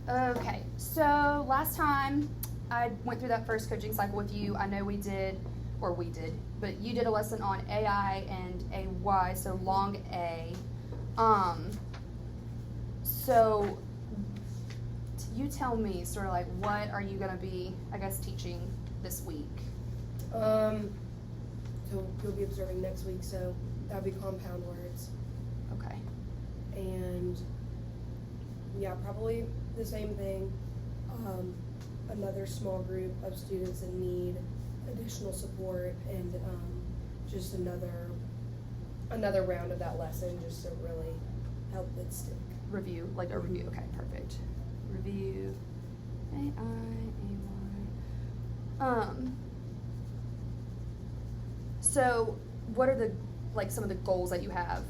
Okay, so last time I went through that first coaching cycle with you, I know we did, but you did a lesson on AI and AY, so long A. So you tell me sort of like what are you gonna be, I guess, teaching this week? So you'll be observing next week, so that'll be compound words. Okay. And yeah, probably the same thing. Another small group of students that need additional support, and just another round of that lesson just to really help it stick. Review, like a review. Okay, perfect. Review. AI. So what are some of the goals that you have?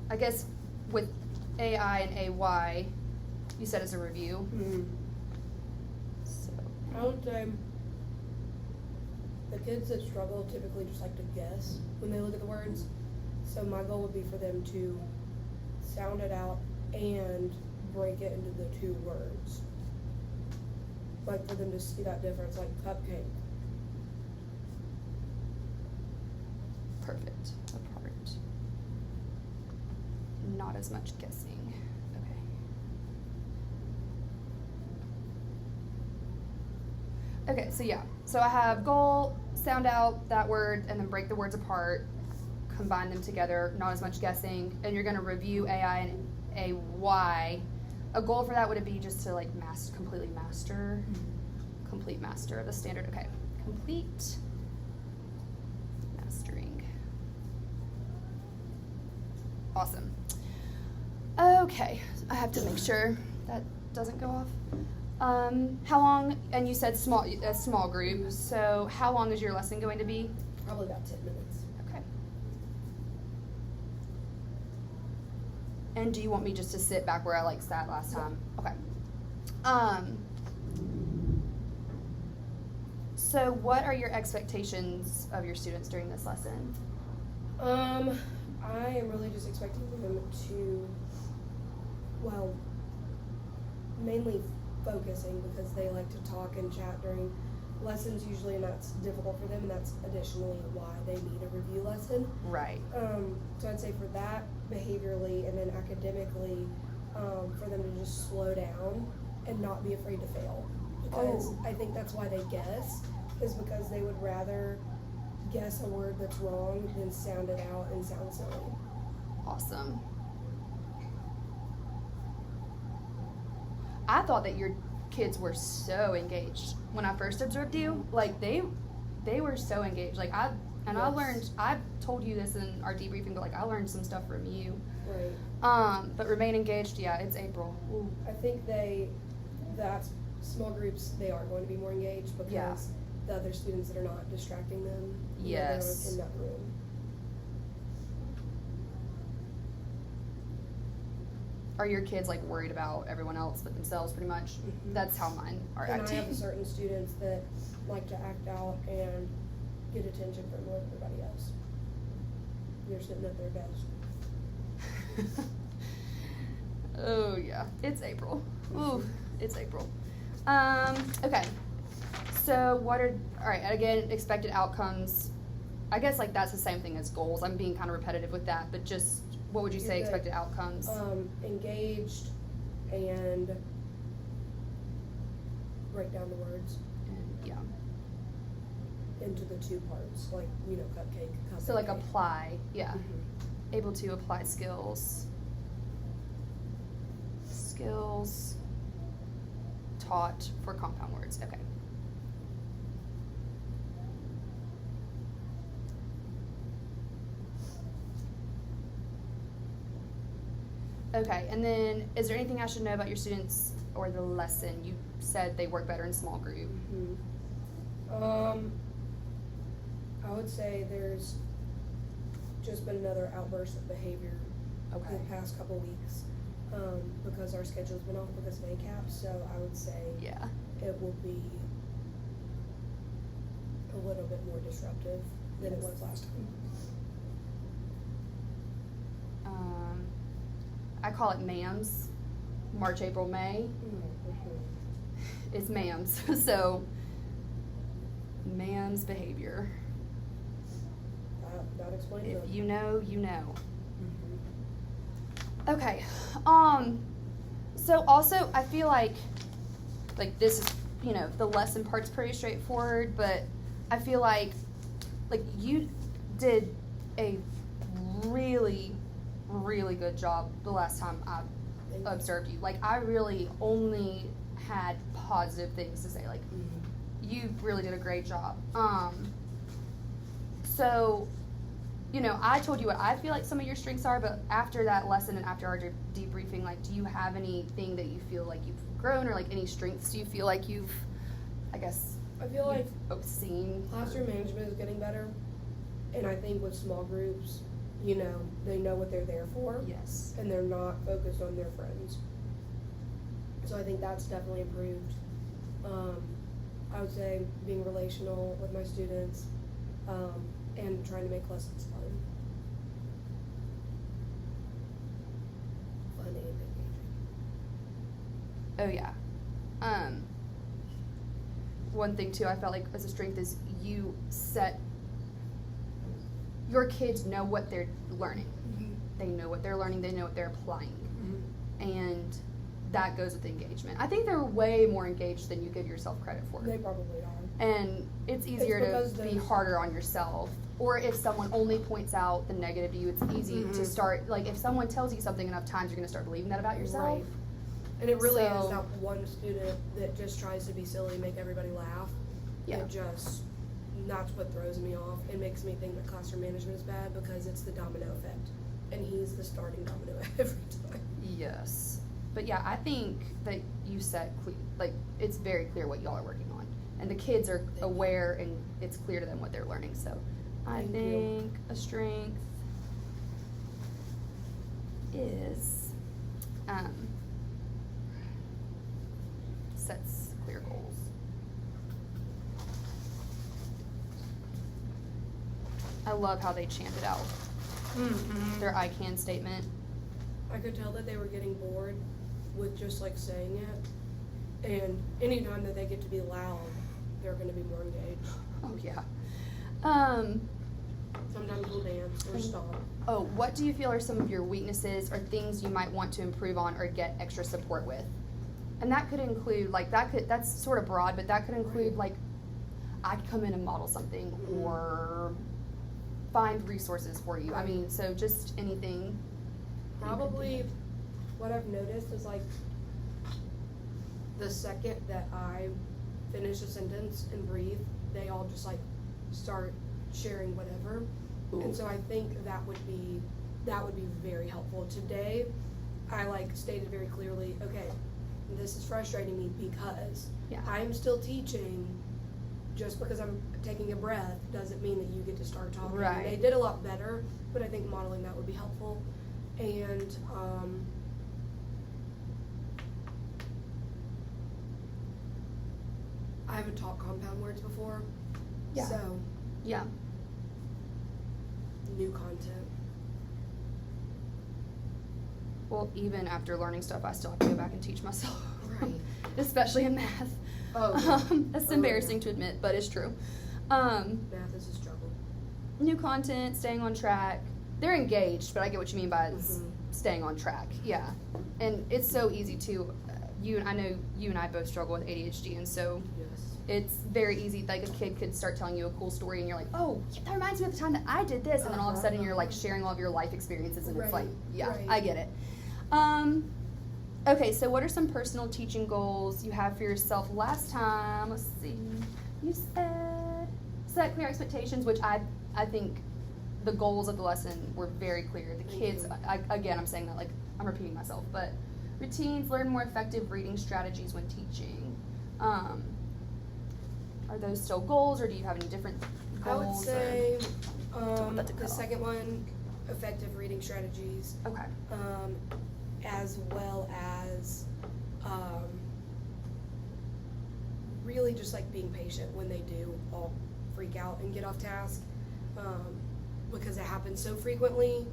I guess with AI and AY, you said it's a review. Mm-hmm. So I would say the kids that struggle typically just like to guess when they look at the words. So my goal would be for them to sound it out and break it into the two words. Like for them to see that difference, like cupcake. perfect. Apart. Not as much guessing. Okay. Okay, so yeah. So I have goal, sound out that word, and then break the words apart, combine them together, not as much guessing, and you're going to review AI and AY. A goal for that would it be just to like complete master of the standard. Okay, complete mastering. Awesome. Okay, I have to make sure that doesn't go off. How long? And you said a small group. So how long is your lesson going to be? Probably about 10 minutes. Okay. And do you want me just to sit back where I sat last time? Okay. So what are your expectations of your students during this lesson? I am really just expecting them to, well, mainly focusing because they like to talk and chat during lessons usually, and that's difficult for them, and that's additionally why they need a review lesson. Right. So I'd say for that, behaviorally, and then academically, for them to just slow down and not be afraid to fail. Because I think that's why they guess, is because they would rather guess a word that's wrong than sound it out and sound silly. Awesome. I thought that your kids were so engaged when I first observed you. Like they were so engaged. Like I learned. I told you this in our debriefing, but I learned some stuff from you. Right. But remain engaged. Yeah, it's April. Ooh. I think that small groups, they are going to be more engaged because the other students that are not distracting them. Yes. They're in that room. Are your kids worried about everyone else but themselves pretty much? Mm-hmm. That's how mine are And acting. I have certain students that like to act out and get attention from everybody else. They're sitting at their desk. Oh yeah, it's April. Ooh, it's April. Okay. So alright, again, expected outcomes. I guess that's the same thing as goals. I'm being kind of repetitive with that, but just what would you say expected outcomes? Engaged and break down the words. Yeah. Into the two parts, cupcake. So apply, yeah. Mm-hmm. Able to apply skills. Skills taught for compound words. Okay. Okay, and then is there anything I should know about your students or the lesson? You said they work better in small group. Mm-hmm. I would say there's just been another outburst of behavior over the past couple weeks because our schedule's been off because of ACAP, so I would say it will be a little bit more disruptive than it was last time. I call it MAMS. March, April, May, Mm-hmm. it's ma'ams. So, ma'ams behavior. That explains If it. you know, you know. Mhm. Okay. So also I feel like this is, the lesson part's pretty straightforward, but I feel like you did a really, really good job the last time I Thank you. observed you. Like, I really only had positive things to say. Like, Mhm. you really did a great job. So, I told you what I feel like some of your strengths are, but after that lesson and after our debriefing, do you have anything that you feel like you've grown, or any strengths you feel like you've, I guess, I feel like seen? classroom management is getting better, and I think with small groups, they know what they're there for, Yes. and they're not focused on their friends. So I think that's definitely improved. I would say being relational with my students, and trying to make lessons fun. Fun and engaging. Oh yeah. One thing too I felt like as a strength is your kids know what they're learning. They know what they're learning, they know what they're applying. And that goes with engagement. I think they're way more engaged than you give yourself credit for. They probably are. And it's easier because to be those- harder on yourself. Or if someone only points out the negative to you, it's easy to start, if someone tells you something enough times, you're going to start believing that about yourself. Right. And it really So- is that one student that just tries to be silly, make everybody laugh. Yeah. That's what throws me off. It makes me think that classroom management is bad because it's the domino effect. And he's the starting domino every time. Yes. But yeah, I think that you set, it's very clear what y'all are working on. And the kids are aware and it's clear to them what they're learning. So I Thank think a strength is sets clear goals. I love how they chanted out their I can statement. I could tell that they were getting bored with just saying it. And anytime that they get to be loud, they're going to be more engaged. Oh yeah. Sometimes we'll dance or stop. Oh, what do you feel are some of your weaknesses or things you might want to improve on or get extra support with? And that could include, that's sort of broad, but that could include, I could come in and model something or find resources for you. I mean, so just anything. Probably what I've noticed is the second that I finish a sentence and breathe, they all just start sharing whatever. Ooh. And so I think that would be very helpful. Today I stated very clearly, okay, this is frustrating me because I'm still teaching. Just because I'm taking a breath doesn't mean that you get to start talking. Right. They did a lot better, but I think modeling that would be helpful. And I haven't taught compound words before. Yeah. So Yeah. new content. Well, even after learning stuff, I still have to go back and teach myself. Right. Especially in math. Oh, yeah. That's Oh, embarrassing yeah. to admit, but it's true. Math is a struggle. New content, staying on track. They're engaged, but I get what you mean by staying on track. Yeah. And it's so easy to, I know you and I both struggle with ADHD, and so Yes. it's very easy. A kid could start telling you a cool story, and you're like, oh, that reminds me of the time that I did this, and then all of a sudden you're sharing all of your life experiences, and it's Right, yeah, right. I get it. Okay, so what are some personal teaching goals you have for yourself? Last time, let's see, you said set clear expectations, which I think the goals of the lesson were very clear. The Thank kids, you. again, I'm saying that I'm repeating myself, but routines, learn more effective reading strategies when teaching. Are those still goals, or do you have any different I goals? would say want that to cut the off. second one, effective reading strategies. Okay. As well as really just being patient when they do all freak out and get off task, because it happens so frequently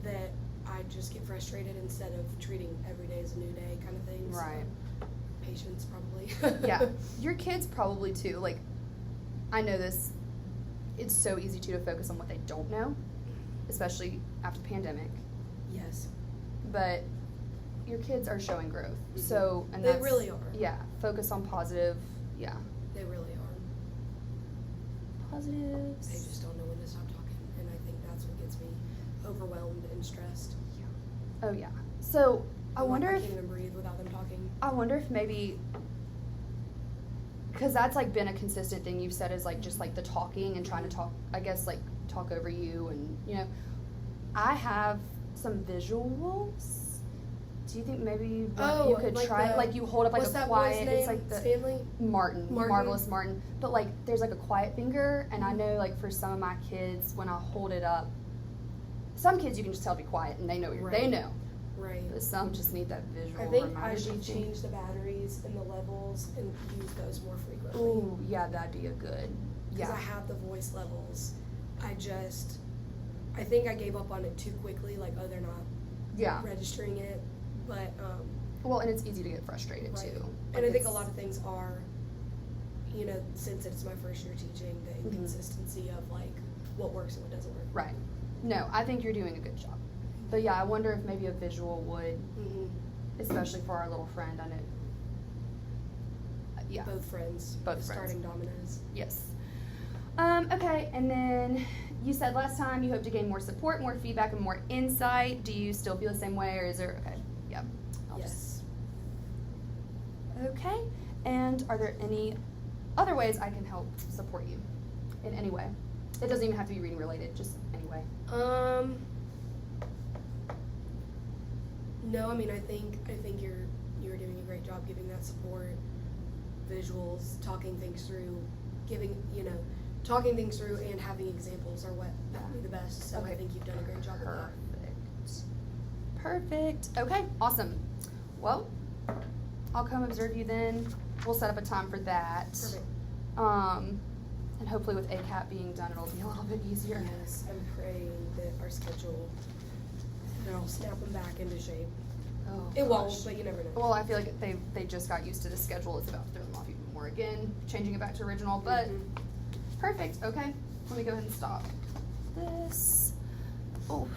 that I I just get frustrated instead of treating every day as a new day kind of thing. Right. So, patience probably. Yeah, your kids probably too. Like, I know this. It's so easy to focus on what they don't know, especially after the pandemic. Yes. But your kids are showing growth. Mhm. So, and They that's, really are. Yeah, focus on positive. Yeah, They really are. positives. They just don't know when to stop talking, and I think that's what gets me overwhelmed and stressed. Oh yeah. So I Like, wonder I if can't even breathe without them talking. I wonder if maybe, because that's like been a consistent thing you've said is like just like the talking and trying to talk, I guess like talk over you, and you know, I have some visuals. Do you think maybe you could like try the- like you hold up like what's a that quiet? boy's name? It's like the Stanley. Martin, Martin? Marvelous Martin. But like there's like a quiet finger, and I know like for some of my kids when I hold it up, some kids you can just tell to be quiet and they know they Right. know. Right. But some just need that visual I think reminder. I do you should think? change the batteries and the levels and use those more frequently. Ooh, yeah, that'd be a good. Because Yeah. I have the voice levels. I think I gave up on it too quickly. Like, oh, they're not Yeah. registering it. But, Well, and it's easy to get frustrated right. too. And I think a lot of things are, you know, since it's my first year teaching, the Mhm. inconsistency of like what works and what doesn't work. Right. No, I think you're doing a good job. But yeah, I wonder if maybe a visual would, Mm-hmm. especially for our little friend. I know. Yeah. Both friends. Both friends. Starting dominoes. Yes. Okay, and then you said last time you hope to gain more support, more feedback, and more insight. Do you still feel the same way, or is there? Okay. Yeah. Yes. Okay. And are there any other ways I can help support you in any way? It doesn't even have to be reading related, just any way. No, I mean I think you're doing a great job giving that support, visuals, talking things through, talking things through and having examples are what help me the best. So Okay. I think you've done a great job with that. Perfect. Okay, awesome. Well, I'll come observe you then. We'll set up a time for that. Perfect. And hopefully with ACAP being done, it'll be a little bit easier. Yes, I'm praying that our schedule, that I'll snap them back into shape. Oh, It won't, gosh. but you never know. Well, I feel like they just got used to the schedule. It's about to throw them off even more again, changing it back to original. But Mhm. perfect. Okay, let me go ahead and stop this. Oh,